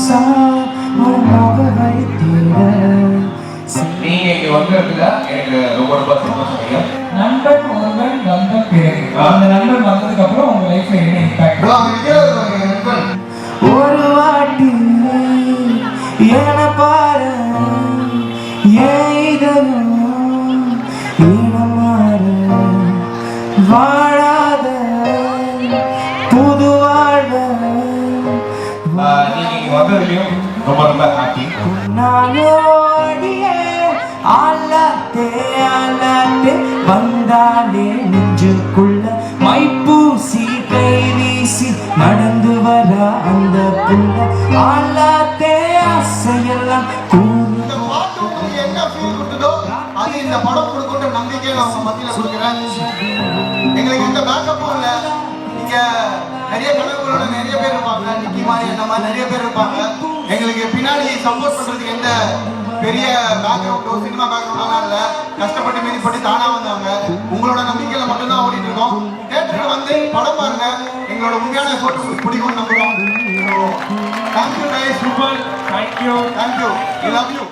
புதுசா ஒரு முகவை தேட நீங்க இங்க வந்ததுல எனக்கு ரொம்ப சந்தோஷம். நண்பன் ஒருவன் வந்த பிறகு அந்த நண்பன் வந்ததுக்கு அப்புறம் உங்க லைஃப்ல என்ன இம்பாக்ட்? ஒரு வாட்டி என பாரு இதயம் இனமாறு வாழாத புது வாழ்வு நீங்க இங்க வந்ததுலயும் ரொம்ப ஹாப்பி. நானோடிய ஆளாத்தே வந்தாலே நெஞ்சுக்குள்ள மைப்பூசி கை வீசி நடந்து வர அந்த புள்ள ஆளாத்தே ஆசையெல்லாம் இந்த பாட்டு உங்களுக்கு என்ன ஃபீல் கொடுத்ததோ அது இந்த படம் கொடுக்கின்ற நம்பிக்கையை நான் உங்க மத்தியில கொடுக்குறேன். எங்களுக்கு எந்த பேக்கப்பும் இல்லை. நீங்க நிறைய கனவுகளோட நிறைய பேர் இருப்பாங்க, நிக்கி மாதிரி என்ன மாதிரி நிறைய பேர் இருப்பாங்க. எங்களுக்கு பின்னாடி சப்போர்ட் பண்றதுக்கு எந்த பெரிய பேக்ரவுண்டோ சினிமா பேக்ரவுண்டோ இல்லை. கஷ்டப்பட்டு மீறிப்பட்டு தானா வந்தாங்க. உங்களோட நம்பிக்கையில மட்டும்தான் ஓடிட்டு இருக்கோம். தேட்டருக்கு வந்து படம் பாருங்க, எங்களோட உண்மையான போட்டோ பிடிக்கும்னு நம்புறோம். Thank you guys, super, thank you, we love you.